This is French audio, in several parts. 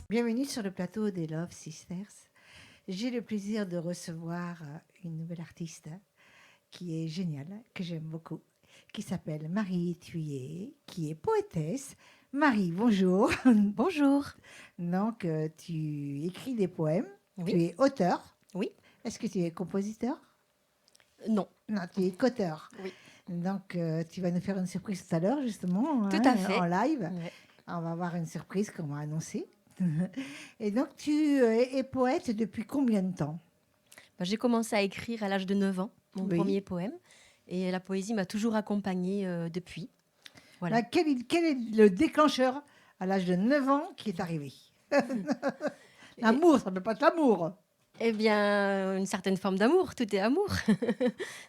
Bienvenue sur le plateau des Love Sisters. J'ai le plaisir de recevoir une nouvelle artiste qui est géniale, que j'aime beaucoup, qui s'appelle Marie Thuyer, qui est poétesse. Marie, bonjour. Bonjour. Donc, tu écris des poèmes, Oui, tu es auteur. oui, Est-ce que tu es compositeur? non, Non, tu es qu'auteur. oui, Donc, tu vas nous faire une surprise tout à l'heure, justement, tout à en fait. live. Ouais. On va avoir une surprise qu'on va annoncer. Et donc, tu es poète depuis combien de temps? J'ai commencé à écrire à l'âge de 9 ans, mon Oui. premier poème, et la poésie m'a toujours accompagnée depuis. Voilà. Bah, quel est le déclencheur à l'âge de 9 ans qui est arrivé? Et- L'amour, ça ne peut pas être l'amour. Eh bien, une certaine forme d'amour, tout est amour.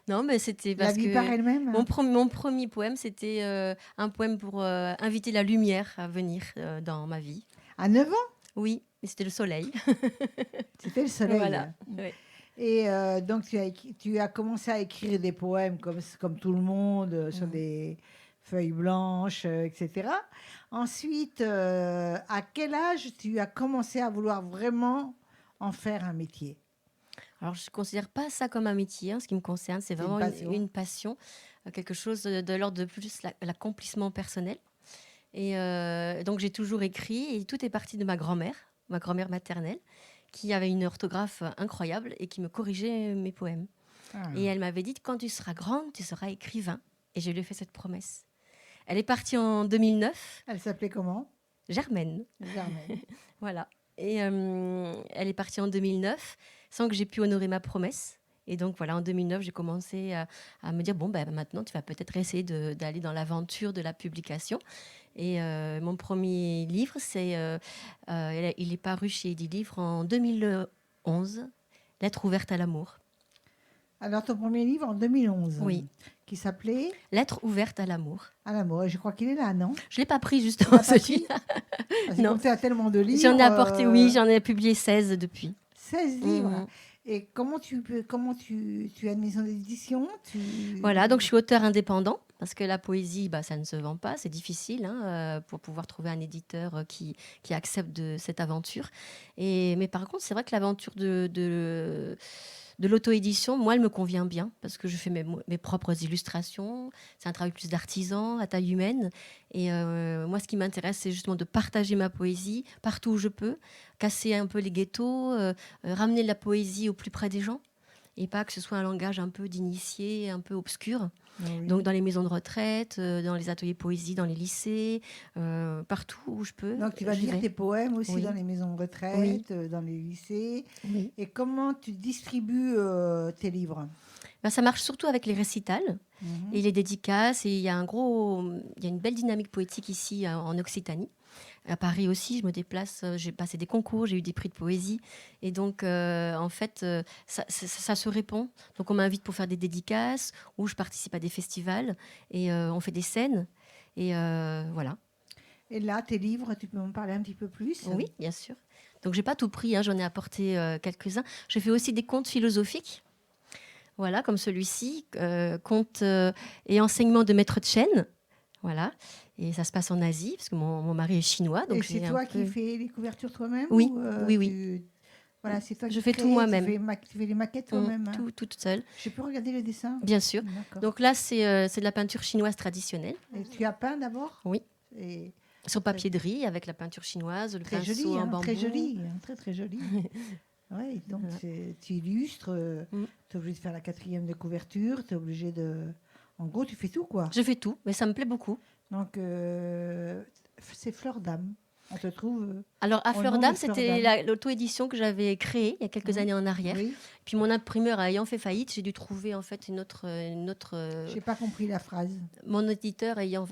Non, mais c'était La parce vie par que elle-même. mon premier poème, c'était un poème pour inviter la lumière à venir dans ma vie. À 9 ans, Oui, mais c'était le soleil. c'était le soleil. Voilà. Ouais. Et donc, tu as commencé à écrire des poèmes comme tout le monde, sur Mhm. des feuilles blanches, etc. Ensuite, à quel âge tu as commencé à vouloir vraiment en faire un métier? Alors, je ne considère pas ça comme un métier. En ce qui me concerne, c'est C'est une vraiment passion. une passion, quelque chose de l'ordre de plus l'accomplissement personnel. Et donc, j'ai toujours écrit et tout est parti de ma grand-mère maternelle, qui avait une orthographe incroyable et qui me corrigeait mes poèmes. Ah. Et elle m'avait dit, quand tu seras grande, tu seras écrivain. Et je lui ai fait cette promesse. Elle est partie en 2009, Elle s'appelait comment? Germaine. Germaine. Voilà. Et elle est partie en 2009 sans que j'ai pu honorer ma promesse. Et donc voilà, en 2009, j'ai commencé à me dire, bon, ben, maintenant, tu vas peut-être essayer d'aller dans l'aventure de la publication. Et mon premier livre, il est paru chez Eddy Livre en 2011, Lettre ouverte à l'amour. Alors, ton premier livre en 2011, Oui, qui s'appelait Lettre ouverte à l'amour. À l'amour. Je crois qu'il est là, non? Je ne l'ai pas pris Tu justement, l'as pas pris? celui-là. Parce que Non, comme tu as tellement de j'en ai livres, apporté, oui, j'en ai publié 16 depuis. 16 livres. Mhm. Et tu as une maison d'édition? Voilà, donc je suis auteur indépendant parce que la poésie, ça ne se vend pas, c'est difficile pour pouvoir trouver un éditeur qui accepte cette aventure. Mais par contre, c'est vrai que l'aventure de l'auto-édition, moi, elle me convient bien parce que je fais mes propres illustrations. C'est un travail plus d'artisan, à taille humaine. Et moi, ce qui m'intéresse, c'est justement de partager ma poésie partout où je peux, casser un peu les ghettos, ramener la poésie au plus près des gens et pas que ce soit un langage un peu d'initié, un peu obscur. Donc Oui. dans les maisons de retraite, dans les ateliers poésie, dans les lycées, partout où je peux, Donc, tu vas j'y lire vais. tes poèmes aussi dans Oui, les maisons de oui, retraite, dans les lycées. oui. Et comment tu distribues tes livres? Ça marche surtout avec les récitals Mhm. et les dédicaces. Et il y a une belle dynamique poétique ici en Occitanie. À Paris aussi, je me déplace, j'ai passé des concours, j'ai eu des prix de poésie. Et donc, en fait, ça se répond. Donc, on m'invite pour faire des dédicaces ou je participe à des festivals et on fait des scènes. Et voilà. Et là, tes livres, tu peux m'en parler un petit peu plus? Oui, bien sûr. Donc, j'ai pas tout pris, j'en ai apporté quelques-uns. Je fais aussi des contes philosophiques, voilà, comme celui-ci, contes et enseignements de maître Chen. Voilà. Et ça se passe en Asie, parce que mon mari est chinois, Et donc c'est j'ai un toi qui peu... fais les couvertures toi-même Oui, ou oui, oui. voilà, c'est toi Je qui fais tout crée, moi-même. tu fais les maquettes toi-même, hein? Tout, toute seule, Je peux regarder le dessin? bien sûr. D'accord. Donc là, c'est de la peinture chinoise traditionnelle. Et tu as peint d'abord? Oui. Et Sur très, papier de riz, avec la peinture chinoise, le très pinceau joli, en hein, très bambou. joli, hein, très très joli. Ouais, donc Voilà. tu illustres, Mm. tu es obligé de faire la quatrième de couverture, tu es obligé de... En gros, tu fais tout, quoi. Je fais tout, mais ça me plaît beaucoup. Donc, c'est Fleur d'âme. On te trouve Alors, à au Fleur nom de d'Âme, Fleur c'était d'âme. l'auto-édition que j'avais créée il y a quelques Hein? années en arrière. Oui, Puis mon imprimeur ayant fait faillite, j'ai dû trouver en fait une autre j'ai pas compris la phrase. mon imprimeur ayant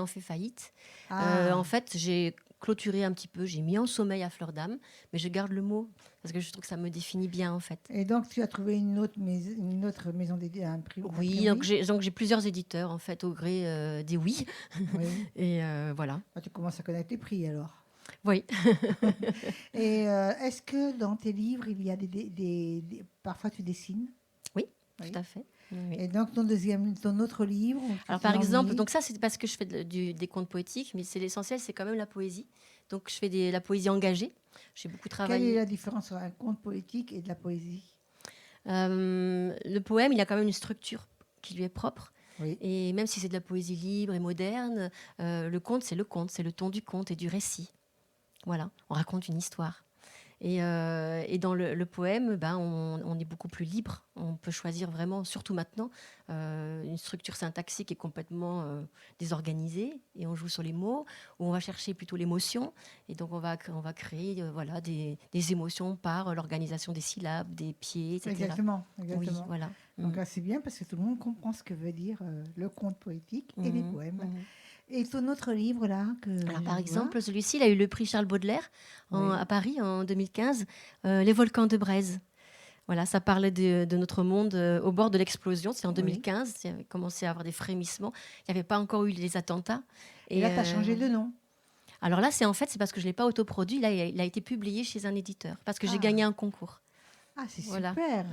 fait faillite. En Ah, fait, j'ai clôturé un petit peu, j'ai mis en sommeil à Fleur d'Âme, mais je garde le mot parce que je trouve que ça me définit bien en fait. et donc tu as trouvé une autre maison Oui, donc d'imprimerie? j'ai plusieurs éditeurs en fait au gré des oui. Oui. Et voilà. Ah, tu commences à connaître les prix alors. Oui, Et est-ce que dans tes livres, il y a parfois tu dessines? oui, Oui. tout à fait. Oui. Et donc, ton autre livre Alors par exemple, donc ça c'est parce que je fais des contes poétiques, mais c'est l'essentiel, c'est quand même la poésie. Donc je fais la poésie engagée. J'ai beaucoup Quelle est travaillé. la différence entre un conte poétique et de la poésie? Le poème, il a quand même une structure qui lui est propre. Oui. Et même si c'est de la poésie libre et moderne, le conte, c'est le ton du conte et du récit. Voilà, on raconte une histoire. Et dans le poème, ben, on est beaucoup plus libre. On peut choisir vraiment, surtout maintenant, une structure syntaxique qui est complètement désorganisée. Et on joue sur les mots, ou on va chercher plutôt l'émotion. Et donc, on va créer voilà, des émotions par l'organisation des syllabes, des pieds, etc. Exactement. Oui, voilà. Donc là, c'est bien parce que tout le monde comprend ce que veut dire le conte poétique et les Mhm, poèmes. mhm. Et ton autre livre, là, que Alors, je par vois, exemple, celui-ci, il a eu le prix Charles Baudelaire oui. à Paris en 2015, Les volcans de Braise. Voilà, ça parlait de notre monde au bord de l'explosion. C'est en Oui. 2015, il y avait commencé à avoir des frémissements. Il n'y avait pas encore eu les attentats. Et là, tu as changé de nom. Alors là, c'est parce que je ne l'ai pas autoproduit. Là, il a été publié chez un éditeur, parce que j'ai gagné un concours. Ah, c'est Voilà. super.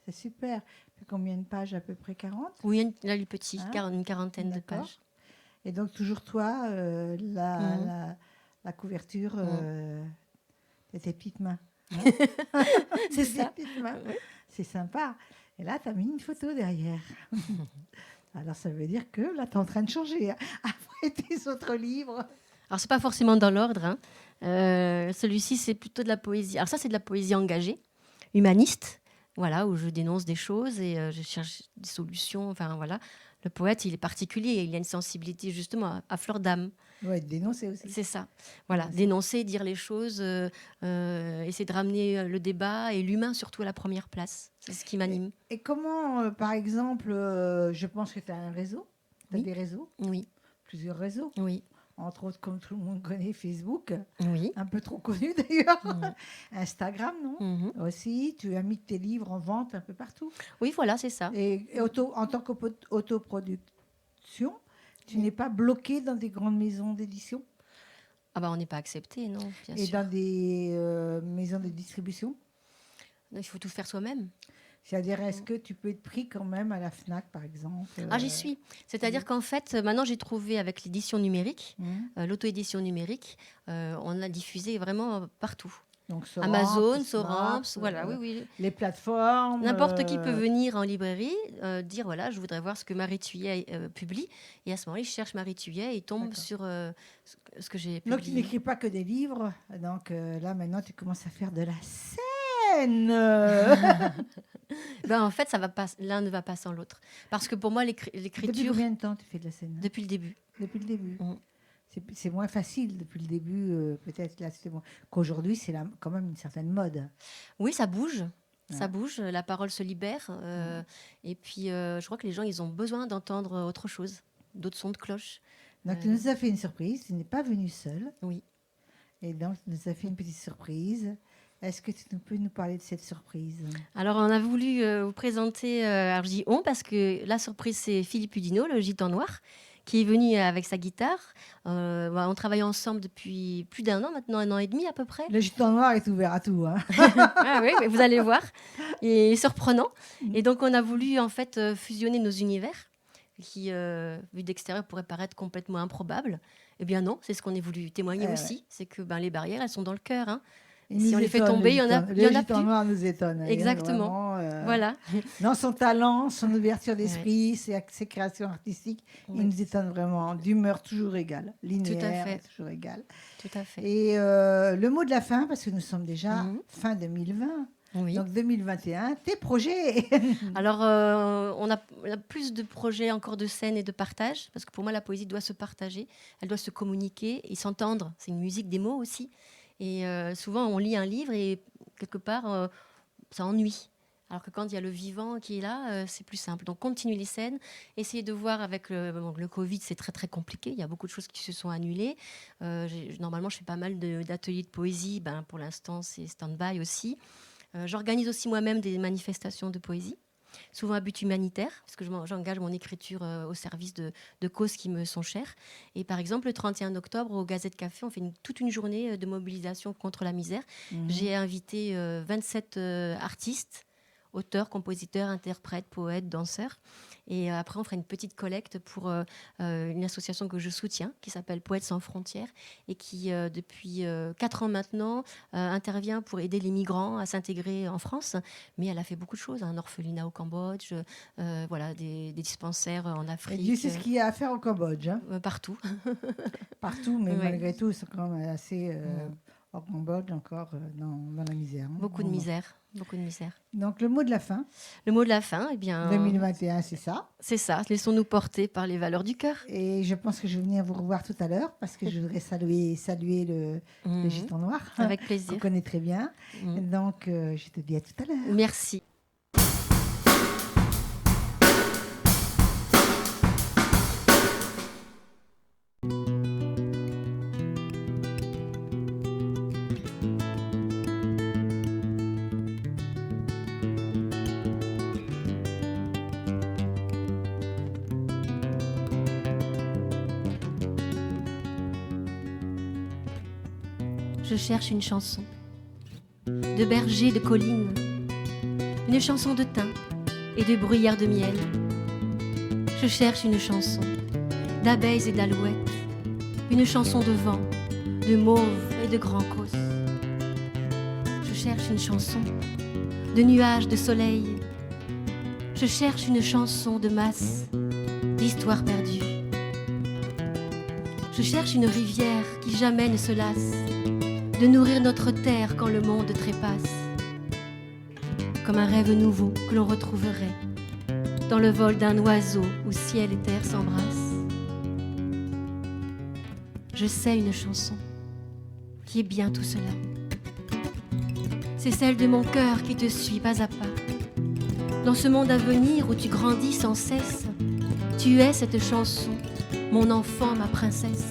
C'est super. Combien de pages? À peu près 40? Oui, là, le petit, Hein? une quarantaine de D'accord. pages. Et donc, toujours toi, la couverture de tes petites mains. Hein? C'est De tes ça. petites mains. Oui. C'est sympa. Et là, tu as mis une photo derrière. Alors, ça veut dire que là, tu es en train de changer hein, après tes autres livres. Alors, c'est pas forcément dans l'ordre. Hein. Celui-ci, c'est plutôt de la poésie. Alors ça, c'est de la poésie engagée, humaniste, voilà, où je dénonce des choses et je cherche des solutions. Enfin, voilà. Le poète, il est particulier. Il a une sensibilité, justement, à fleur d'âme. Ouais, dénoncer aussi. C'est ça. Voilà, dénoncer, dire les choses, essayer de ramener le débat et l'humain, surtout, à la première place. C'est ce qui m'anime. Et comment, par exemple, je pense que tu as un réseau. Tu as Oui. des réseaux. Oui. Plusieurs réseaux. Oui. Entre autres, comme tout le monde connaît Facebook, Oui. un peu trop connu d'ailleurs. Instagram, non? Mhm. Aussi, tu as mis tes livres en vente un peu partout. Oui, voilà, c'est ça. Et en tant qu'autoproduction, tu n'es pas bloqué dans des grandes maisons d'édition Ah bah, on n'est pas accepté, non, bien et sûr. dans des maisons de distribution? Non, il faut tout faire soi-même. C'est-à-dire, est-ce que tu peux être pris quand même à la FNAC, par exemple Ah, j'y suis. C'est-à-dire qu'en fait, maintenant, j'ai trouvé avec l'édition numérique, l'auto-édition numérique, on l'a diffusé vraiment partout. Donc, Soramps, Amazon, Smart, Soramps, voilà, oui. les plateformes. N'importe qui peut venir en librairie, dire voilà, je voudrais voir ce que Marie Thuillet publie. Et à ce moment-là, il cherche Marie Thuillet et il tombe sur ce que j'ai publié. Donc, tu n'écris pas que des livres. Donc, là, maintenant, tu commences à faire de la scène. En fait, l'un ne va pas sans l'autre. Parce que pour moi, l'écriture... Depuis combien de temps tu fais de la scène? Depuis le début. Depuis le début. C'est moins facile depuis le début, peut-être là, qu'aujourd'hui, c'est quand même une certaine mode. Oui, ça bouge. Ça bouge, la parole se libère. Et puis, je crois que les gens, ils ont besoin d'entendre autre chose, d'autres sons de cloche. Donc, tu nous as fait une surprise. Tu n'es pas venue seule. Oui. Et donc, tu nous as fait une petite surprise. Est-ce que tu peux nous parler de cette surprise? Alors, on a voulu vous présenter, alors je dis on, parce que la surprise, c'est Philippe Udinot, le gitan noir, qui est venu avec sa guitare. On travaille ensemble depuis plus d'un an maintenant, 1 an et demi à peu près. Le gitan noir est ouvert à tout. Hein. Ah oui, mais vous allez voir. Il est surprenant. Et donc, on a voulu en fait fusionner nos univers, qui, vu d'extérieur, pourraient paraître complètement improbables. Eh bien non, c'est ce qu'on a voulu témoigner aussi. Ouais. C'est que les barrières, elles sont dans le cœur. Hein. Si on les fait tomber, il y en a plus. Le gitan noir nous étonne. Exactement. Vraiment, voilà. Dans son talent, son ouverture d'esprit, ses créations artistiques, il nous étonne vraiment. D'humeur toujours égale, linéaire, toujours égale. Tout à fait. Et le mot de la fin, parce que nous sommes déjà fin 2020. Oui. Donc 2021, tes projets. Alors, on a plus de projets encore de scène et de partage, parce que pour moi, la poésie doit se partager, elle doit se communiquer et s'entendre. C'est une musique des mots aussi. Et souvent, on lit un livre et quelque part, ça ennuie. Alors que quand il y a le vivant qui est là, c'est plus simple. Donc, continuer les scènes. Essayer de voir avec le Covid, c'est très, très compliqué. Il y a beaucoup de choses qui se sont annulées. Normalement, je fais pas mal d'ateliers de poésie. Pour l'instant, c'est stand-by aussi. J'organise aussi moi-même des manifestations de poésie, souvent à but humanitaire, parce que j'engage mon écriture au service de causes qui me sont chères. Et par exemple, le 31 octobre, au Gazette Café, on fait toute une journée de mobilisation contre la misère. J'ai invité 27 artistes auteurs, compositeurs, interprètes, poètes, danseurs. Et après, on fera une petite collecte pour une association que je soutiens, qui s'appelle Poètes sans frontières, et qui, depuis 4 ans maintenant, intervient pour aider les migrants à s'intégrer en France. Mais elle a fait beaucoup de choses, un orphelinat au Cambodge, voilà, des dispensaires en Et Afrique. Dieu sait ce qu'il y a à faire au Cambodge. Hein. Partout. Partout, mais Ouais. malgré tout, c'est quand même assez... au Cambodge, encore dans la misère. Hein. Beaucoup de misère. Beaucoup de misère. Donc, le mot de la fin, Le mot de la fin, eh bien, 2021, c'est ça. c'est ça. Laissons-nous porter par les valeurs du cœur. Et je pense que je vais venir vous revoir tout à l'heure parce que je voudrais saluer le gitan noir. Avec Qu'on plaisir. connaît très bien. Mhm. Donc, je te dis à tout à l'heure. Merci. Je cherche une chanson de berger, de collines, une chanson de thym et de bruyère de miel. Je cherche une chanson d'abeilles et d'alouettes, une chanson de vent, de mauve et de grands causse. Je cherche une chanson de nuages, de soleil. Je cherche une chanson de masse, d'histoire perdue. Je cherche une rivière qui jamais ne se lasse de nourrir notre terre quand le monde trépasse, comme un rêve nouveau que l'on retrouverait dans le vol d'un oiseau où ciel et terre s'embrassent. Je sais une chanson qui est bien tout cela. C'est celle de mon cœur qui te suit pas à pas. Dans ce monde à venir où tu grandis sans cesse, tu es cette chanson, mon enfant, ma princesse.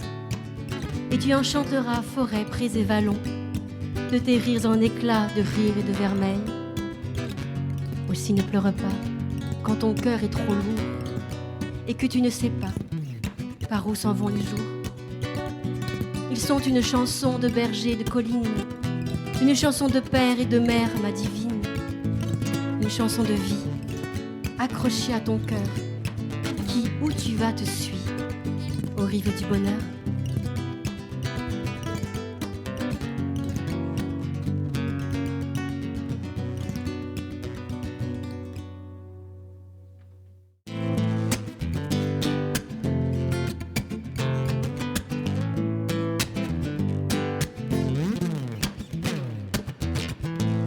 Et tu enchanteras forêt, prés et vallons, de tes rires en éclats de rire et de vermeil. Aussi ne pleure pas quand ton cœur est trop lourd et que tu ne sais pas par où s'en vont les jours. Ils sont une chanson de berger, de colline, une chanson de père et de mère, ma divine, une chanson de vie accrochée à ton cœur qui, où tu vas, te suit aux rives du bonheur.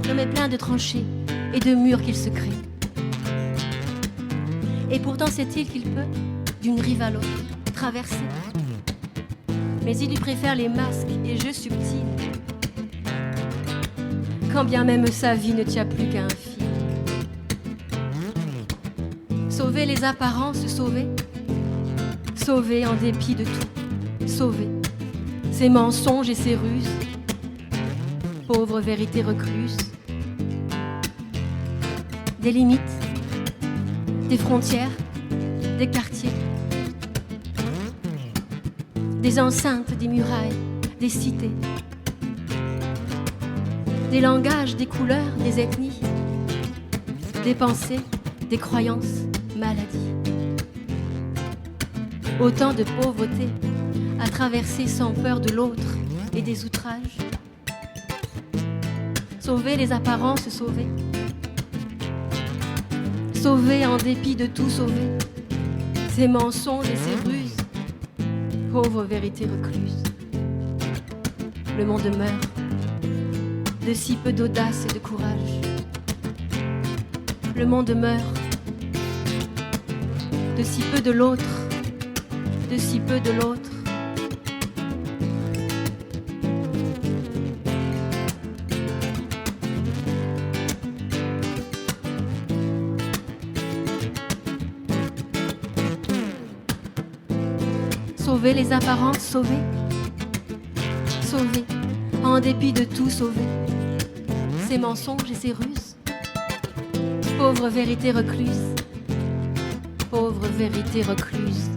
L'homme est plein de tranchées et de murs qu'il se crée. Et pourtant sait-il qu'il peut, d'une rive à l'autre, traverser. Mais il lui préfère les masques et jeux subtils, quand bien même sa vie ne tient plus qu'à un fil. Sauver les apparences, sauver, sauver en dépit de tout, sauver ses mensonges et ses ruses, pauvre vérité recluse. Des limites, des frontières, des quartiers, des enceintes, des murailles, des cités, des langages, des couleurs, des ethnies, des pensées, des croyances, maladies. Autant de pauvreté à traverser sans peur de l'autre et des outrages. Sauver les apparences, sauver. Sauver en dépit de tout, sauver ses mensonges et ses ruses, pauvre vérité recluse. Le monde meurt de si peu d'audace et de courage. Le monde meurt de si peu de l'autre, de si peu de l'autre. Sauver les apparences, sauver, sauver, en dépit de tout, sauver ses mensonges et ses ruses. Pauvre vérité recluse, pauvre vérité recluse.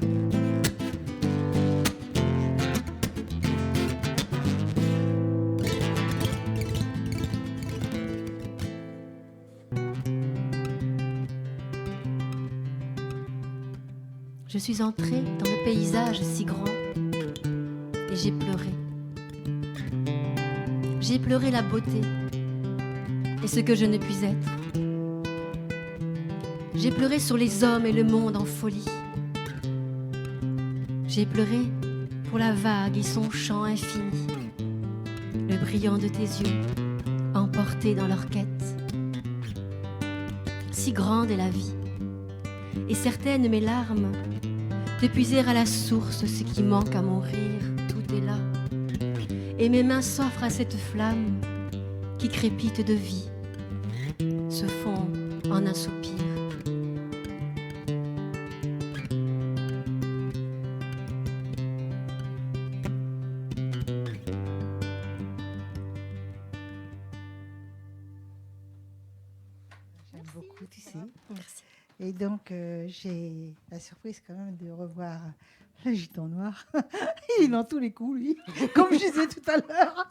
je suis entrée dans le paysage si grand et j'ai pleuré. J'ai pleuré la beauté et ce que je ne puis être. J'ai pleuré sur les hommes et le monde en folie. J'ai pleuré pour la vague et son chant infini, le brillant de tes yeux, emportés dans leur quête. Si grande est la vie, et certaines mes larmes, de puiser à la source ce qui manque à mon rire, tout est là. Et mes mains s'offrent à cette flamme qui crépite de vie, se fond en un soupir. J'aime beaucoup, tu sais. Merci. Et donc, j'ai la surprise quand même de revoir le gitan noir. Il est dans tous les coups, lui. Comme je disais tout à l'heure.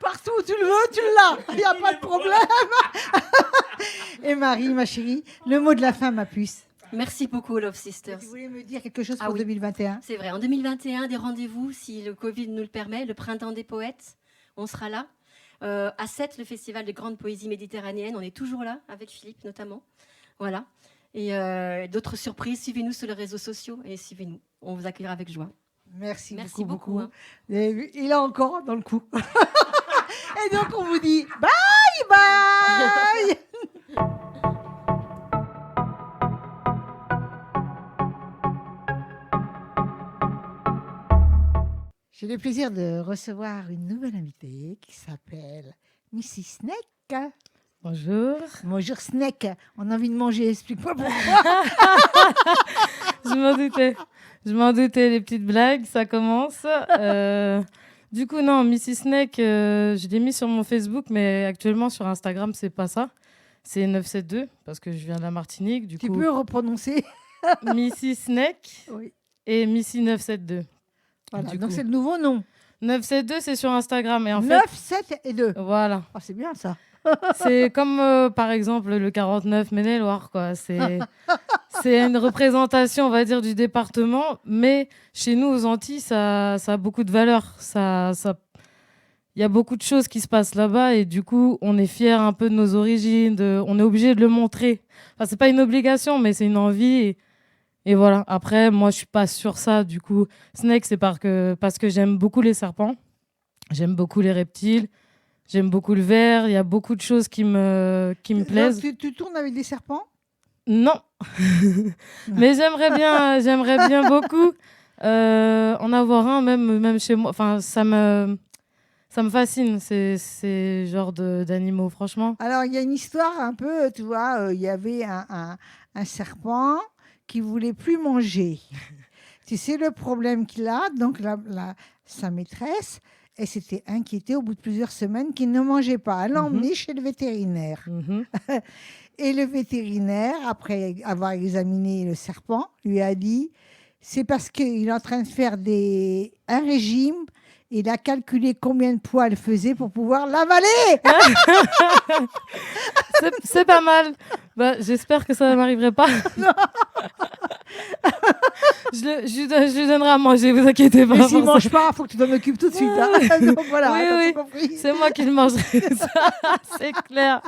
Partout où tu le veux, tu l'as. Il n'y a pas de problème. Et Marie, ma chérie, le mot de la fin, ma puce. Merci beaucoup, Love Sisters. Tu voulais me dire quelque chose Ah pour oui. 2021? C'est vrai, en 2021, des rendez-vous, si le Covid nous le permet, le Printemps des Poètes, on sera là. À Sète, le Festival de Grande Poésie Méditerranéenne, on est toujours là, avec Philippe notamment. Voilà. Et d'autres surprises, suivez-nous sur les réseaux sociaux et suivez-nous. On vous accueillera avec joie. Merci Merci beaucoup. beaucoup, hein. Et il est encore dans le coup. Et donc, on vous dit bye bye. J'ai le plaisir de recevoir une nouvelle invitée qui s'appelle Mrs. Snake. Bonjour. Bonjour Snake, on a envie de manger, explique-moi pourquoi. Je m'en doutais, les petites blagues, ça commence. Du coup, non, Mrs. Snake, je l'ai mis sur mon Facebook, mais actuellement sur Instagram, c'est pas ça. C'est 972, parce que je viens de la Martinique. Du Tu coup, peux reprononcer? Mrs. Snake Oui. et Missy 972. Voilà, Du donc coup. c'est le nouveau nom. 972, c'est sur Instagram. Et en 9, 7 et 2. fait, voilà. Oh, c'est bien ça. C'est comme, par exemple, le 49 Maine-et-Loire, quoi. C'est une représentation, on va dire, du département. Mais chez nous, aux Antilles, ça a beaucoup de valeur. Il y a beaucoup de choses qui se passent là-bas. Et du coup, on est fiers un peu de nos origines. On est obligé de le montrer. Enfin, c'est pas une obligation, mais c'est une envie. Et voilà. Après, moi, je suis pas sur ça. Du coup, Snake, c'est parce que j'aime beaucoup les serpents. J'aime beaucoup les reptiles. J'aime beaucoup le vert. Il y a beaucoup de choses qui me plaisent. Donc, tu tournes avec des serpents? Non. Mais j'aimerais bien beaucoup en avoir un, même chez moi. Enfin, ça me fascine, ces genres d'animaux, franchement. Alors, il y a une histoire un peu, tu vois, il y avait un serpent qui voulait plus manger. Tu sais le problème qu'il a, donc sa maîtresse, elle s'était inquiétée au bout de plusieurs semaines qu'il ne mangeait pas. Elle l'a emmené chez le vétérinaire. Mhm. Et le vétérinaire, après avoir examiné le serpent, lui a dit, c'est parce qu'il est en train de faire un régime. Il a calculé combien de poids elle faisait pour pouvoir l'avaler. C'est pas mal. Bah, j'espère que ça ne m'arriverait pas. Je lui donnerai à manger, vous inquiétez pas. Mais s'il ne pour mange pas, il faut que tu t'en occupes tout de suite. Hein. Donc voilà, Oui, t'as oui. tout compris. C'est moi qui le mangerai, ça, c'est clair.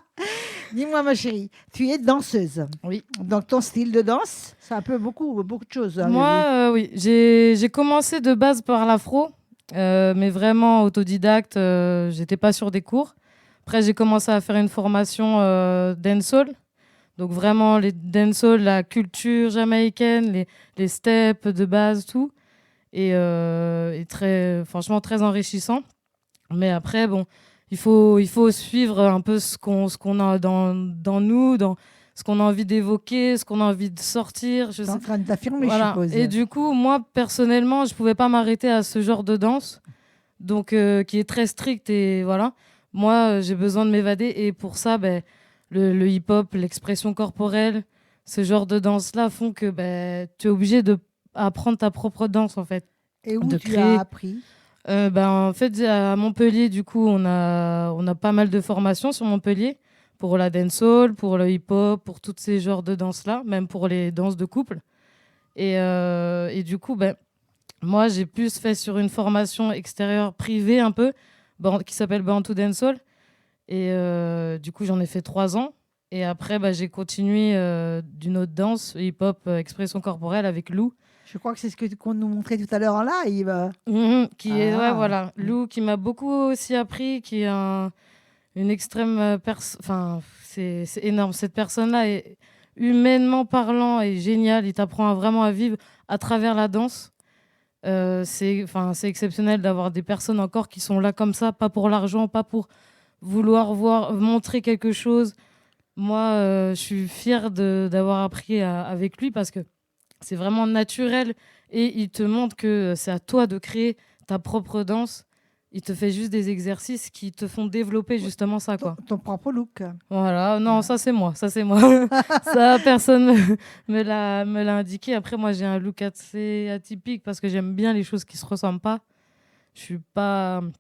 Dis-moi, ma chérie, tu es danseuse. Oui. Donc ton style de danse, c'est un peu beaucoup de choses. Hein, Moi, oui, j'ai commencé de base par l'afro, mais vraiment autodidacte. J'étais pas sur des cours. Après, j'ai commencé à faire une formation dancehall. Donc vraiment, les dancehall, la culture jamaïcaine, les steps de base, tout. Et franchement, très enrichissant. Mais après, bon, il faut suivre un peu ce qu'on a dans nous, dans ce qu'on a envie d'évoquer, ce qu'on a envie de sortir. Tu es en train de t'affirmer, Voilà. je suppose. Et du coup, moi, personnellement, je ne pouvais pas m'arrêter à ce genre de danse, donc qui est très stricte. Et voilà, moi, j'ai besoin de m'évader. Et pour ça, le hip-hop, l'expression corporelle, ce genre de danse-là font que tu es obligé d'apprendre ta propre danse, en fait. Et où de tu créer. as appris? En fait, à Montpellier, du coup, on a pas mal de formations sur Montpellier pour la dancehall, pour le hip-hop, pour tous ces genres de danses-là, même pour les danses de couple. Et du coup, moi, j'ai plus fait sur une formation extérieure privée un peu, qui s'appelle Born to Dancehall. Et du coup, j'en ai fait 3 ans. Et après, j'ai continué d'une autre danse, hip-hop, expression corporelle avec Lou. Je crois que c'est qu'on nous montrait tout à l'heure en live. Qui est, ouais, Ah. voilà. Lou, qui m'a beaucoup aussi appris, qui est une extrême personne. Enfin, c'est énorme. Cette personne-là est humainement parlant et géniale. Il t'apprend vraiment à vivre à travers la danse. C'est exceptionnel d'avoir des personnes encore qui sont là comme ça, pas pour l'argent, pas pour vouloir montrer quelque chose. Moi, je suis fière d'avoir appris avec lui parce que c'est vraiment naturel et il te montre que c'est à toi de créer ta propre danse. Il te fait juste des exercices qui te font développer justement ça, quoi. Ton propre look. Voilà, non, ça c'est moi. Ça, personne me l'a indiqué. Après, moi, j'ai un look assez atypique parce que j'aime bien les choses qui se ressemblent pas. J'aime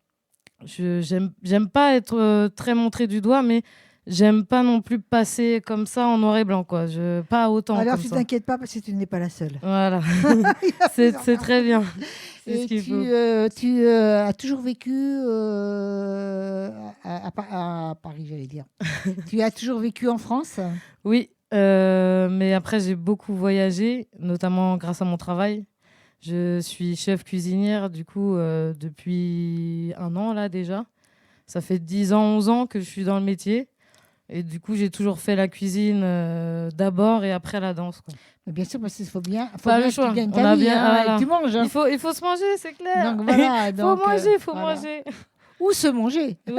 pas être très montrée du doigt, mais j'aime pas non plus passer comme ça en noir et blanc, quoi. Pas autant. Alors, comme tu ça. t'inquiètes pas parce que tu n'es pas la seule. Voilà, c'est très bien. C'est Et ce qu'il faut. tu as toujours vécu à Paris, j'allais dire. Tu as toujours vécu en France? Oui, mais après, j'ai beaucoup voyagé, notamment grâce à mon travail. Je suis chef cuisinière, du coup, depuis 1 an, là, déjà. Ça fait 10 ans, 11 ans que je suis dans le métier. Et du coup, j'ai toujours fait la cuisine d'abord et après la danse, quoi. Mais bien sûr, parce qu'il faut bien Pas le que choix. tu gagnes On ta a vie, bien- hein, voilà. et que tu manges. Hein. Il faut se manger, c'est clair. Donc voilà. Faut voilà. manger. Ou se manger. Oui,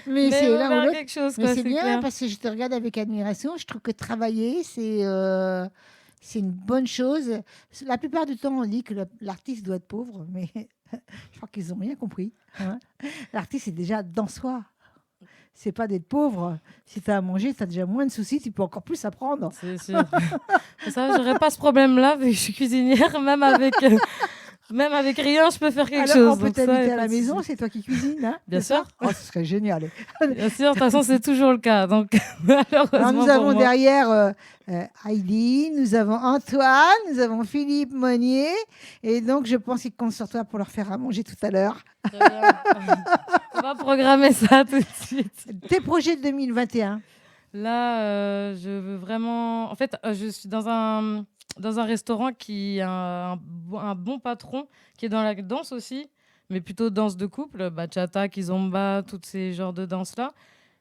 Mais c'est on l'un ou verra l'autre. quelque chose, Mais quoi, c'est c'est bien clair. parce que je te regarde avec admiration. Je trouve que travailler, c'est une bonne chose. La plupart du temps, on dit que l'artiste doit être pauvre, mais je crois qu'ils n'ont rien compris. Hein. L'artiste, c'est déjà dans soi. C'est pas d'être pauvre. Si tu as à manger, tu as déjà moins de soucis, tu peux encore plus apprendre. C'est sûr. Ça, j'aurais pas ce problème-là, vu que je suis cuisinière, même avec rien, je peux faire quelque Alors, chose. on peut Donc ça, t'inviter y a à pas la de maison, souci. c'est toi qui cuisines. Hein, Bien c'est ça sûr. Oh, ce serait génial. Bien sûr, de toute façon, c'est toujours le cas. Donc, malheureusement Alors, nous pour avons moi. derrière Heidi, nous avons Antoine, nous avons Philippe Monnier. Et donc, je pense qu'ils comptent sur toi pour leur faire à manger tout à l'heure. Très bien. On va programmer ça tout de suite. Tes projets de 2021? Là, je veux vraiment. En fait, je suis dans un restaurant qui a un bon patron qui est dans la danse aussi, mais plutôt danse de couple, bachata, kizomba, tous ces genres de danses-là.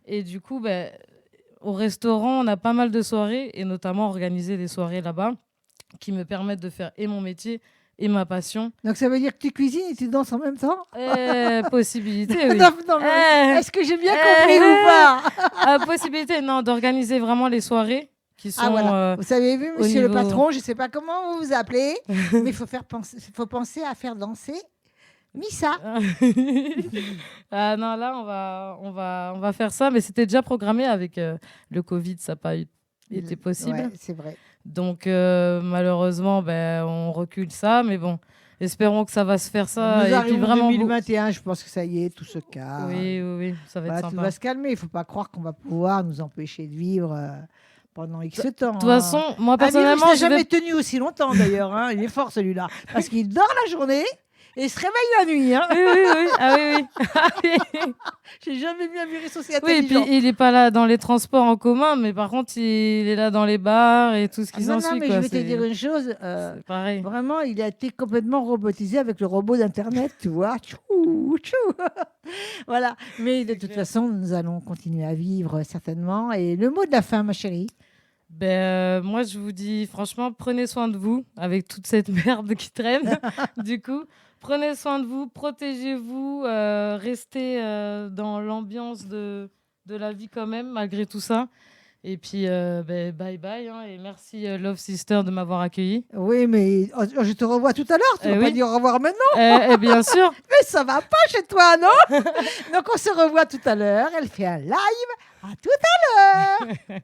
Et du coup, au restaurant, on a pas mal de soirées, et notamment organiser des soirées là-bas qui me permettent de faire et mon métier et ma passion. Donc, ça veut dire que tu cuisines et tu danses en même temps? Possibilité, oui. Non, mais est-ce que j'ai bien compris ou pas? Possibilité, non, d'organiser vraiment les soirées qui sont... Ah voilà, vous avez vu, au monsieur le niveau- patron, je ne sais pas comment vous vous appelez, mais il faut penser à faire danser Missa. Ah non, là, on va faire ça, mais c'était déjà programmé avec le Covid, ça n'a pas été possible. Ouais, c'est vrai. Donc, malheureusement, on recule ça, mais bon, espérons que ça va se faire ça. Nous Et puis arrivons en vraiment, 2021, je pense que ça y est, tout se calme. oui, ça va être Voilà, tout sympa. va se calmer. Il ne faut pas croire qu'on va pouvoir nous empêcher de vivre pendant X temps. De toute façon, moi, Un virus personnellement, n'a je jamais vais... tenu aussi longtemps d'ailleurs. Hein. Il est fort celui-là. Parce qu'il dort la journée et se réveille la nuit. Hein. Oui. Ah oui. J'ai jamais vu un virus aussi Oui, et intelligent. puis il n'est pas là dans les transports en commun, mais par contre, il est là dans les bars et tout ce qui Non, s'ensuit. mais quoi. je vais te C'est- dire une chose. c'est pareil. Vraiment, il a été complètement robotisé avec le robot d'Internet, tu vois. Tchou, tchou. Voilà. Mais de toute façon, nous allons continuer à vivre certainement. Et le mot de la fin, ma chérie. Moi, je vous dis, franchement, prenez soin de vous avec toute cette merde qui traîne. Du coup, prenez soin de vous, protégez-vous, restez dans l'ambiance de la vie quand même, malgré tout ça. Et puis, bye bye. Hein, et merci, Love Sister, de m'avoir accueilli. Oui, mais je te revois tout à l'heure. Tu ne vas pas Oui. dire au revoir maintenant. Et bien sûr, Mais ça va pas chez toi, non? Donc, on se revoit tout à l'heure. Elle fait un live. À tout à l'heure.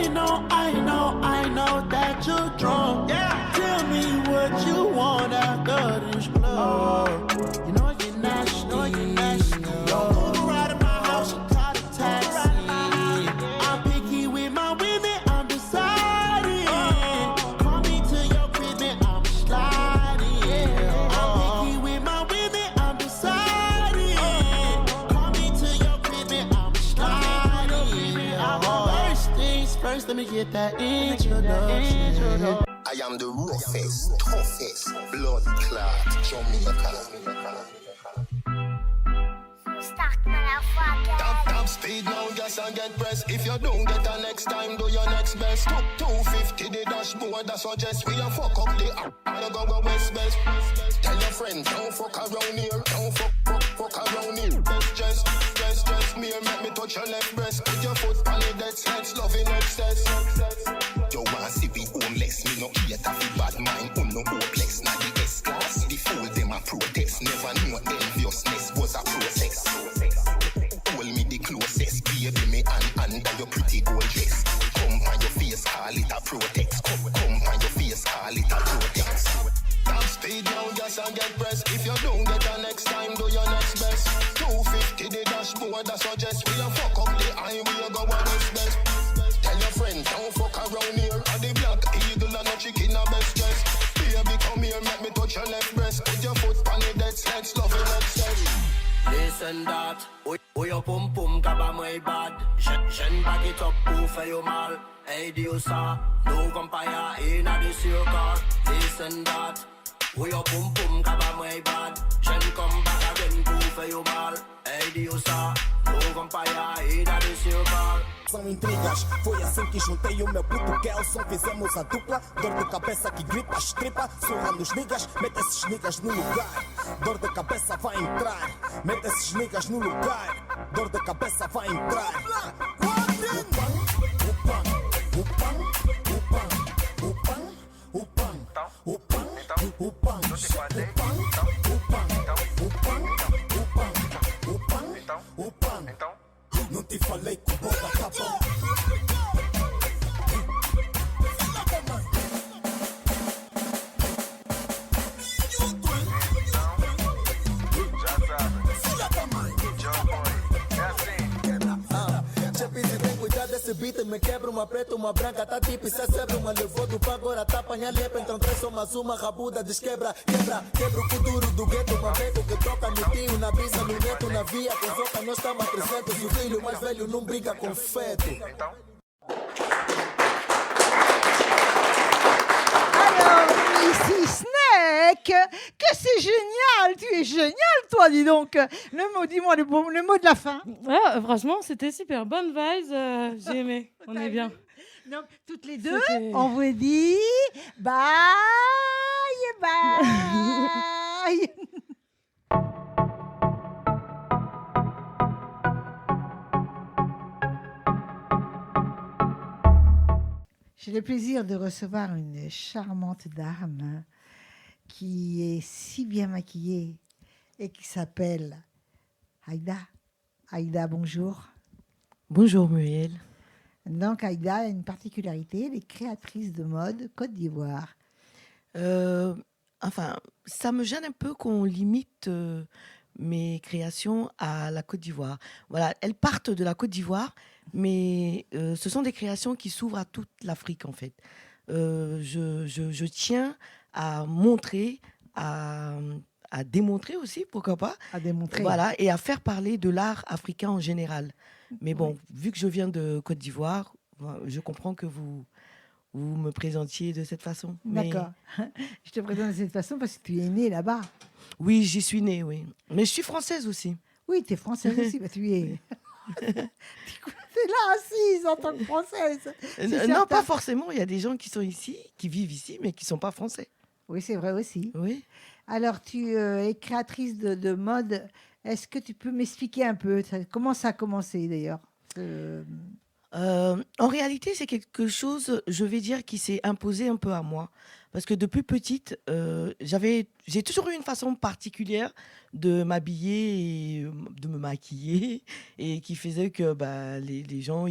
I know that you're drunk. Yeah. Tell me what you want after this club. You know you're nasty. Don't move right in my house and call a taxi. I'm picky with my women, I'm deciding. Call me to your crib and I'm sliding. I'm picky with my women, I'm deciding. Call me to your crib and I'm sliding. First things first, let me get that introduction. I am the roughest, toughest, blood clot, Jamaica. Top speed now, gas and get pressed. If you don't get a next time, do your next best. 250 the dashboard, that suggest we a fuck up the app. I go west best. Tell your friends, don't fuck around here. Don't fuck around here. Just me and make me touch your left breast. Put your foot on the dead sex, love in excess. You wanna see we homeless, me no eat a fi bad mind, no hopeless. Now the S-class, the fool them a protest. Never knew enviousness was a process. Hold me the closest, baby me and under your pretty gold dress. Come on your face, call it a protest. Come on your face, call it a protest. Top speed now, gas and get pressed. If you don't get a next time, do your next best. 250 the dashboard, that suggest we a fuck up the highway, go on this best. Tell your friends, don't fuck around here. And the black eagle and no chicken a best dress. Baby, come here, make me touch your left breast. Put your foot on the dead sex, love in excess. Listen that, oh your pum pum kaba my bad. Shen back it up, who for you mal. Hey Diosa, no vampire in a this your car. Listen that, oh your pum pum kaba my bad. Shen come back again, who for you mal. Hey Diosa, no vampire in a this your car. São intrigas, foi assim que juntei o meu puto Kelson. Fizemos a dupla, dor de cabeça que gripa, estripa. Surra nos niggas, mete esses niggas no lugar. Dor de cabeça vai entrar, mete esses niggas no lugar. Dor de cabeça vai entrar. Não te falei que o boda tá bom. Esse beat me quebra, uma preta, uma branca, tá tipo isso é sempre uma levou do pão, agora tá apanhar lepa, então três só mais uma rabuda, desquebra, quebra o futuro do gueto, uma beco que toca no tio, na brisa, no neto, na via, com zoca, nós estamos a 300, o filho mais velho não brinca com feto. Alors, Missy Snake, que c'est génial, tu es génial, toi, dis donc. Le mot, dis-moi le mot de la fin. Ah, franchement, c'était super. Bonne vibes, j'ai aimé. On est bien. Donc, toutes les deux, on vous dit bye, bye. J'ai le plaisir de recevoir une charmante dame qui est si bien maquillée et qui s'appelle Aïda. Aïda, bonjour. Bonjour Muriel. Donc Aïda a une particularité, elle est créatrice de mode Côte d'Ivoire. Enfin, ça me gêne un peu qu'on limite mes créations à la Côte d'Ivoire. Voilà, elles partent de la Côte d'Ivoire, mais ce sont des créations qui s'ouvrent à toute l'Afrique en fait. Je tiens à montrer, à démontrer aussi, pourquoi pas. À démontrer. Voilà, et à faire parler de l'art africain en général. Mais bon, vu que je viens de Côte d'Ivoire, je comprends que vous me présentiez de cette façon. D'accord. Je te présente de cette façon parce que tu es née là-bas. Oui, j'y suis née, oui. Mais je suis française aussi. Oui, tu es française aussi. Bah, tu es... tu es là assise en tant que française. Non, pas forcément. Il y a des gens qui sont ici, qui vivent ici, mais qui ne sont pas français. Oui, c'est vrai aussi. Oui. Alors, tu es créatrice de mode. Est-ce que tu peux m'expliquer un peu comment ça a commencé d'ailleurs En réalité, c'est quelque chose, je vais dire, qui s'est imposé un peu à moi. Parce que depuis petite, j'ai toujours eu une façon particulière de m'habiller et de me maquiller et qui faisait que les gens,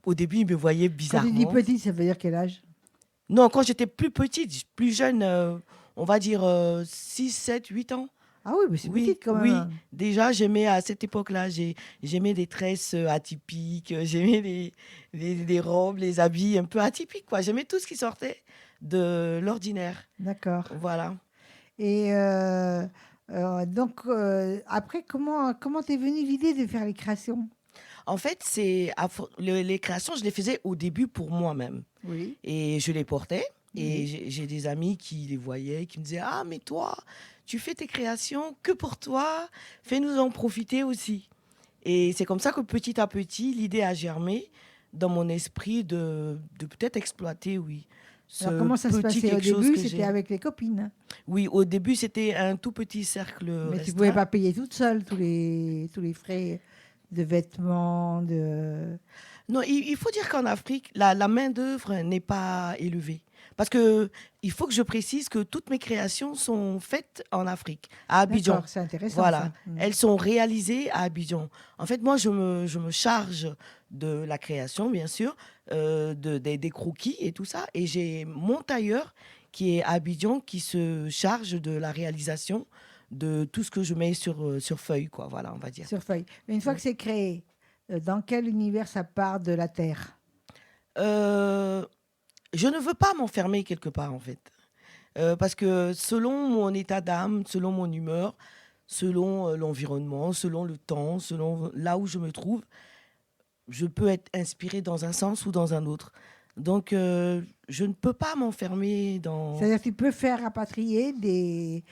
au début, ils me voyaient Quand tu bizarrement. dis petite, ça veut dire quel âge? Non, quand j'étais plus petite, plus jeune, on va dire 6, 7, 8 ans. Ah oui, mais c'est Oui, petite quand même. oui. Hein. Déjà, j'aimais à cette époque-là, j'aimais des tresses atypiques, j'aimais les robes, les habits un peu atypiques, quoi. J'aimais tout ce qui sortait de l'ordinaire. D'accord. Voilà. Et donc, après, comment t'es venue l'idée de faire les créations? En fait, les créations, je les faisais au début pour moi-même. Oui. Et je les portais. Et Oui. j'ai des amis qui les voyaient, qui me disaient: Ah, mais toi, tu fais tes créations que pour toi, fais-nous en profiter aussi. Et c'est comme ça que petit à petit, l'idée a germé dans mon esprit de peut-être exploiter, oui, ce Alors, comment ça se petit passait au quelque chose début? que C'était j'ai. avec les copines. Oui, au début, c'était un tout petit cercle Mais tu restreint. pouvais pas payer toute seule tous les frais de vêtements, de... Non, il faut dire qu'en Afrique, la main-d'œuvre n'est pas élevée. Parce que il faut que je précise que toutes mes créations sont faites en Afrique, à Abidjan. D'accord, c'est intéressant. Voilà, Ça. Mm. elles sont réalisées à Abidjan. En fait, moi, je me charge de la création, bien sûr, des croquis et tout ça. Et j'ai mon tailleur qui est à Abidjan qui se charge de la réalisation de tout ce que je mets sur feuille, quoi. Voilà, on va dire. Sur feuille. Mais une fois que c'est créé, dans quel univers ça part de la Terre? Je ne veux pas m'enfermer quelque part, en fait. Parce que selon mon état d'âme, selon mon humeur, selon l'environnement, selon le temps, selon là où je me trouve, je peux être inspirée dans un sens ou dans un autre. Donc, je ne peux pas m'enfermer dans... C'est-à-dire que tu peux faire rapatrier des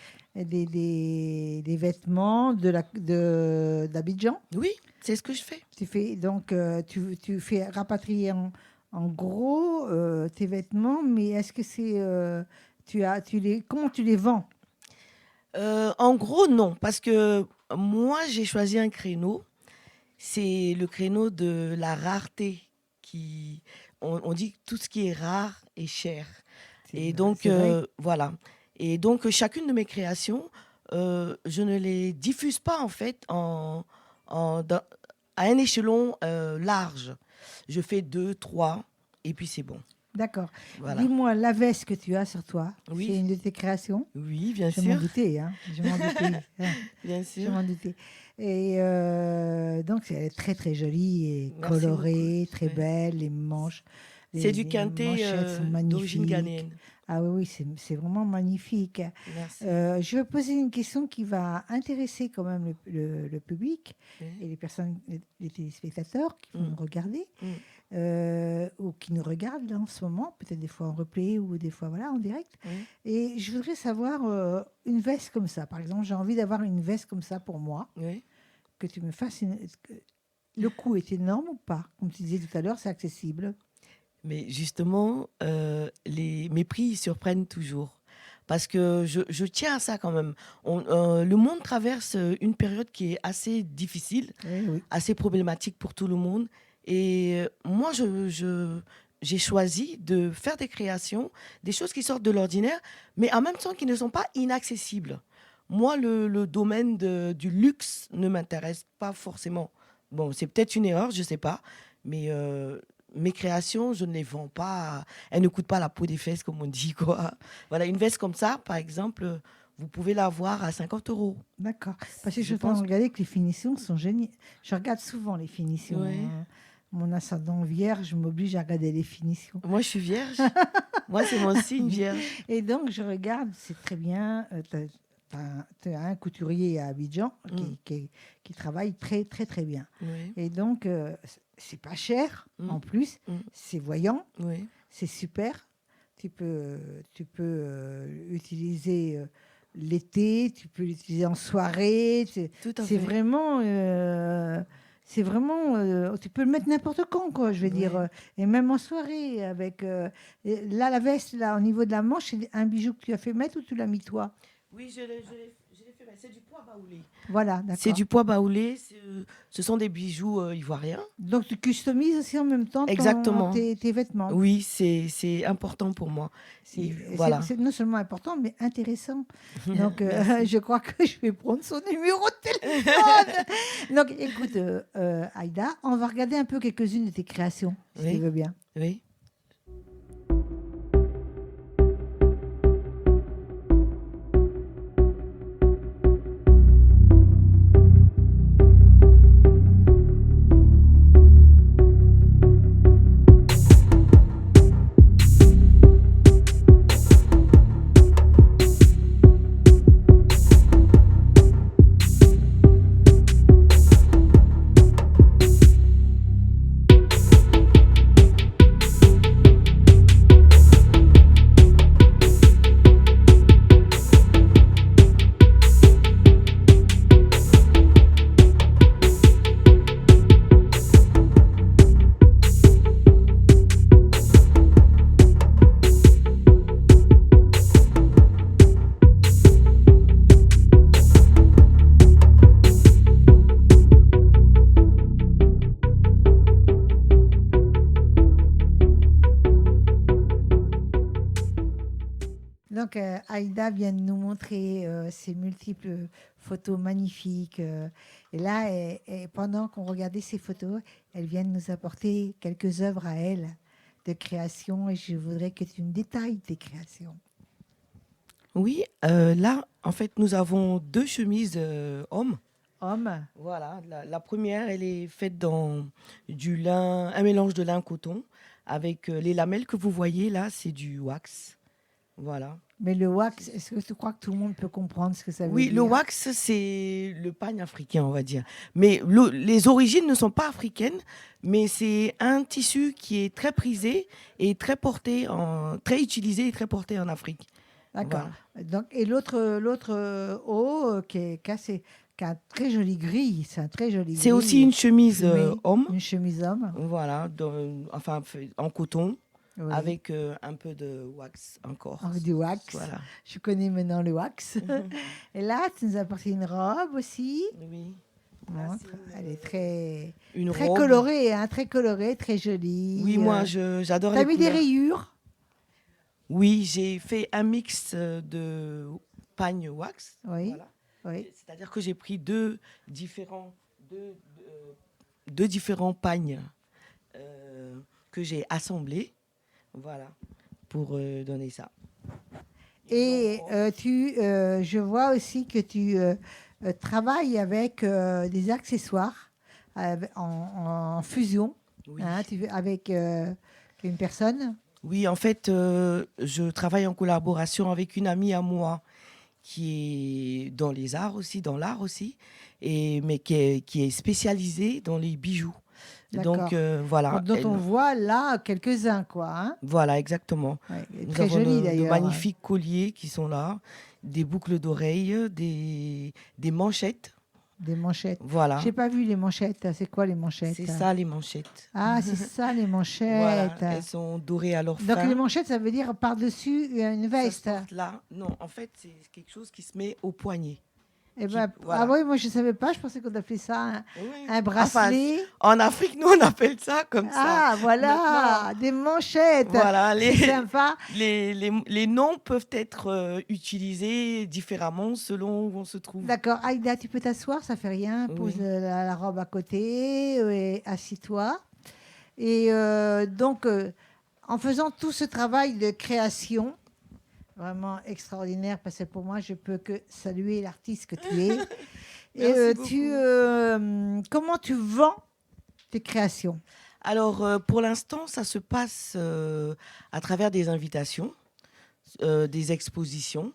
vêtements d'Abidjan. Oui, c'est ce que je fais. Tu fais donc tu fais rapatrier en gros tes vêtements, mais est-ce que c'est comment tu les vends? En gros, non, parce que moi, j'ai choisi un créneau. C'est le créneau de la rareté. On dit que tout ce qui est rare est cher. Et donc, c'est vrai. voilà. Et donc, chacune de mes créations, je ne les diffuse pas, en fait, à un échelon large. Je fais 2, 3, et puis c'est bon. D'accord. Voilà. Dis-moi, la veste que tu as sur toi, Oui. c'est une de tes créations? Oui, bien Je m'en sûr. doutais, hein. Je m'en doutais. Hein. Bien Je sûr. m'en doutais. Et donc, c'est très, très jolie et Merci colorée, beaucoup. très Ouais. belle, les manches. C'est du les quintet manchettes sont d'origine magnifiques. ghanéenne. Ah oui, c'est vraiment magnifique. Merci. Je vais poser une question qui va intéresser quand même le public Oui. et les personnes, les téléspectateurs qui vont Mm. nous regarder Mm. ou qui nous regardent là, en ce moment, peut-être des fois en replay ou des fois voilà, en direct. Oui. Et je voudrais savoir une veste comme ça. Par exemple, j'ai envie d'avoir une veste comme ça pour moi, Oui. que tu me fasses. Le coût est énorme ou pas? Comme tu disais tout à l'heure, c'est accessible. Mais justement, mes prix ils surprennent toujours. Parce que je tiens à ça quand même. Le monde traverse une période qui est assez difficile, Oui, oui. assez problématique pour tout le monde. Et moi, j'ai choisi de faire des créations, des choses qui sortent de l'ordinaire, mais en même temps qui ne sont pas inaccessibles. Moi, le domaine du luxe ne m'intéresse pas forcément. Bon, c'est peut-être une erreur, je ne sais pas. Mais mes créations, je ne les vends pas. Elles ne coûtent pas la peau des fesses, comme on dit, quoi. Voilà, une veste comme ça, par exemple, vous pouvez l'avoir à 50 €. D'accord. Parce que je Je pense pense- regarder que les finitions sont géniales. Je regarde souvent les finitions. Oui. Hein. Mon ascendant vierge m'oblige à regarder les finitions. Moi, je suis vierge. Moi, c'est mon signe vierge. Et donc, je regarde, c'est très bien. Tu as un couturier à Abidjan qui travaille très, très, très bien. Oui, Et donc, c'est pas cher Mm. en plus. Mm. C'est voyant, oui. c'est super. Tu peux utiliser l'été, tu peux l'utiliser en soirée. Tout à C'est fait. vraiment, tu peux le mettre n'importe quand, quoi, je vais Ouais. dire. Et même en soirée, avec la veste, là, au niveau de la manche, c'est un bijou que tu as fait mettre ou tu l'as mis toi? Oui, je l'ai fait C'est du poids baoulé. Voilà, d'accord. C'est du poids baoulé. Ce sont des bijoux ivoiriens. Donc, tu customises aussi en même temps Exactement. tes vêtements. Oui, c'est important pour moi. C'est Voilà. c'est non seulement important, mais intéressant. Donc, je crois que je vais prendre son numéro de téléphone. Donc, écoute, Aïda, on va regarder un peu quelques-unes de tes créations, si Oui. tu veux bien. Oui. Donc, Aïda vient de nous montrer ses multiples photos magnifiques. Et là, pendant qu'on regardait ces photos, elle vient de nous apporter quelques œuvres à elle de création. Et je voudrais que tu me détailles tes créations. Oui, là, en fait, nous avons 2 chemises hommes. Homme, Voilà, la première, elle est faite dans du lin, un mélange de lin coton avec les lamelles que vous voyez là, c'est du wax. Voilà. mais le wax, est-ce que tu crois que tout le monde peut comprendre ce que ça veut Oui, dire? le wax, c'est le pagne africain, on va dire. Mais les origines ne sont pas africaines, mais c'est un tissu qui est très prisé et très porté, très utilisé et très porté en Afrique. D'accord. Voilà. Donc, et l'autre haut qui est cassé, qui a un très joli gris. C'est un très joli C'est gris. aussi une chemise Oui, homme, Une chemise homme. voilà, enfin en coton, Oui. avec un peu de wax encore. Avec du wax. Voilà. Je connais maintenant le wax. Et là, tu nous as apporté une robe aussi. Oui. Montre. Elle est très, Une très robe. colorée, hein, très colorée, très jolie. Oui, moi, j'adore T'as les mis des couleurs. rayures. Oui, j'ai fait un mix de pagne wax. Oui. Voilà. Oui. C'est-à-dire que j'ai pris deux différents pagnes que j'ai assemblés. Voilà, pour donner ça. Et je vois aussi que tu travailles avec des accessoires en fusion, Oui. hein, avec une personne. Oui, en fait, je travaille en collaboration avec une amie à moi qui est dans les arts aussi, dans l'art aussi, mais qui est spécialisée dans les bijoux. D'accord. Donc, voilà. Dont on voit là quelques-uns, quoi. Hein. Voilà, exactement. Ouais, Nous très avons joli de d'ailleurs. magnifiques colliers qui sont là, des boucles d'oreilles, des manchettes. Des manchettes. Voilà. J'ai pas vu les manchettes. C'est quoi les manchettes? C'est ça les manchettes. Ah, c'est ça les manchettes. Voilà, elles sont dorées à leur Donc fin. les manchettes, ça veut dire par-dessus une Ça se veste. porte là, non, en fait, c'est quelque chose qui se met au poignet. Eh ben, voilà. Ah oui, moi je savais pas. Je pensais qu'on appelait ça Oui. un bracelet. Enfin, en Afrique, nous, on appelle ça comme ça. Ah, voilà, des manchettes. Voilà, C'est sympa. les noms peuvent être utilisés différemment selon où on se trouve. D'accord. Aïda, tu peux t'asseoir, ça fait rien. Pose Oui. la robe à côté et assis-toi. Et donc, en faisant tout ce travail de création, vraiment extraordinaire, parce que pour moi, je peux que saluer l'artiste que tu es. Et Merci comment tu vends tes créations? Alors, pour l'instant, ça se passe à travers des invitations, des expositions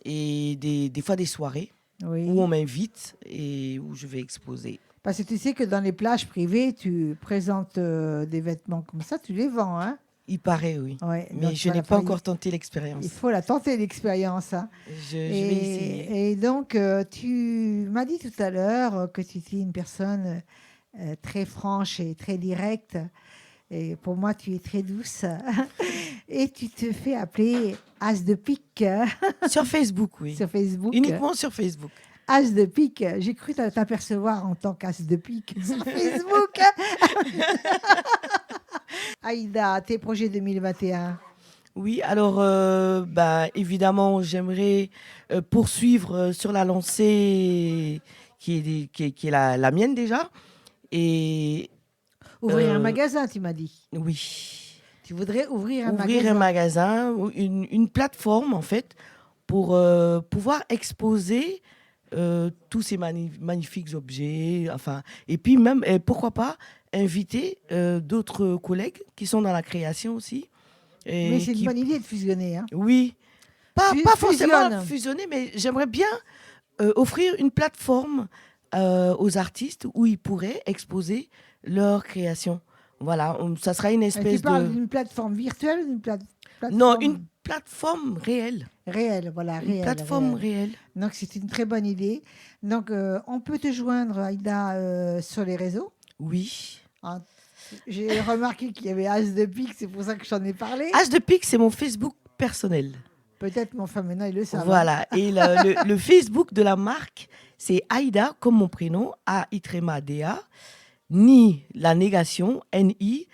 et des fois des soirées Oui. où on m'invite et où je vais exposer. Parce que tu sais que dans les plages privées, tu présentes des vêtements comme ça, tu les vends. Hein. Il paraît, oui. Ouais, Mais donc je n'ai voilà, pas encore tenté l'expérience. Il faut la tenter, l'expérience. Hein. Je vais essayer. Et donc, tu m'as dit tout à l'heure que tu étais une personne très franche et très directe. Et pour moi, tu es très douce. Et tu te fais appeler As de pique Sur Facebook, oui. sur Facebook. Uniquement sur Facebook. As de pique. J'ai cru t'apercevoir en tant qu'as de pique sur Facebook. Aïda, tes projets 2021. Oui, alors, évidemment, j'aimerais poursuivre sur la lancée qui est la mienne déjà. Et Ouvrir un magasin, tu m'as dit. oui. Tu voudrais ouvrir un Ouvrir un magasin, une plateforme en fait, pour pouvoir exposer tous ces magnifiques objets, enfin, et puis même, pourquoi pas, inviter d'autres collègues qui sont dans la création aussi. Mais c'est une bonne idée de fusionner. Hein. Oui, pas forcément Fusionne. fusionner, mais j'aimerais bien offrir une plateforme aux artistes où ils pourraient exposer leur création. Voilà, ça sera une Mais espèce tu parles de... d'une plateforme virtuelle ou d'une plateforme Non, une plateforme réelle. réelle, voilà, Une réelle. plateforme réelle. réelle. Donc c'est une très bonne idée. Donc on peut te joindre, Aïda, sur les réseaux. Oui. Hein. J'ai remarqué qu'il y avait As de pique, c'est pour ça que j'en ai parlé. As de pique, c'est mon Facebook personnel. Peut-être mon femme maintenant, il le savent. Voilà. Et le Facebook de la marque, c'est Aïda, comme mon prénom, A-I-D-A, ni la négation, N-I,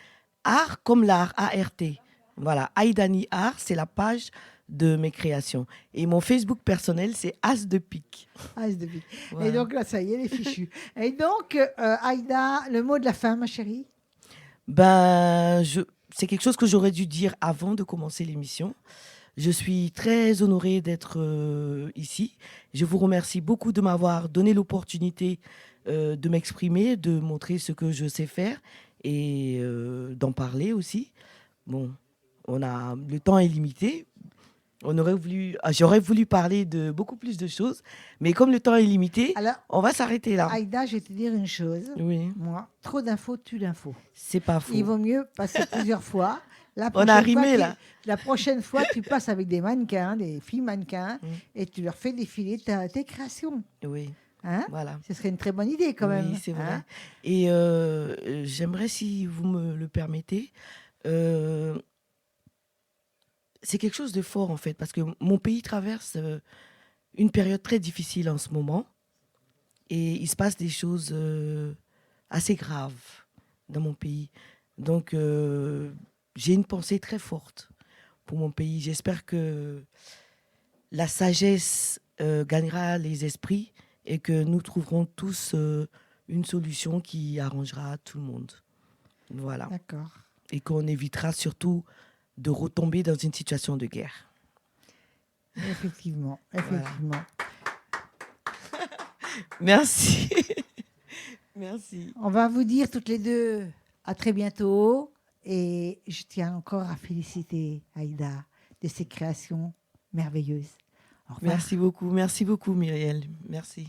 art comme l'art, A-R-T. Voilà. Aïda ni art, c'est la page de mes créations. Et mon Facebook personnel, c'est As de pique. As de pique. Voilà. Et donc là, ça y est, elle est fichue. Et donc, Aïda, le mot de la fin, ma chérie. C'est quelque chose que j'aurais dû dire avant de commencer l'émission. Je suis très honorée d'être ici. Je vous remercie beaucoup de m'avoir donné l'opportunité de m'exprimer, de montrer ce que je sais faire et d'en parler aussi. Bon, le temps est limité. J'aurais voulu parler de beaucoup plus de choses, mais comme le temps est limité, Alors, on va s'arrêter là. Aïda, je vais te dire une chose. Oui, Moi, trop d'infos tue l'info. c'est pas faux. Il vaut mieux passer plusieurs fois. La On a prochaine rimé, fois, là. La prochaine fois, tu passes avec des mannequins, des filles mannequins, Mm. et tu leur fais défiler tes créations. Oui, Hein, voilà. ce serait une très bonne idée quand même. Oui, c'est vrai. Hein. Et j'aimerais, si vous me le permettez, c'est quelque chose de fort en fait, parce que mon pays traverse une période très difficile en ce moment, et il se passe des choses assez graves dans mon pays. Donc, j'ai une pensée très forte pour mon pays. J'espère que la sagesse gagnera les esprits et que nous trouverons tous une solution qui arrangera tout le monde. Voilà. D'accord. Et qu'on évitera surtout de retomber dans une situation de guerre. Effectivement, effectivement. Merci. Merci. On va vous dire toutes les deux à très bientôt. Et je tiens encore à féliciter Aïda de ses créations merveilleuses. Au revoir. Merci beaucoup, Myriel. Merci.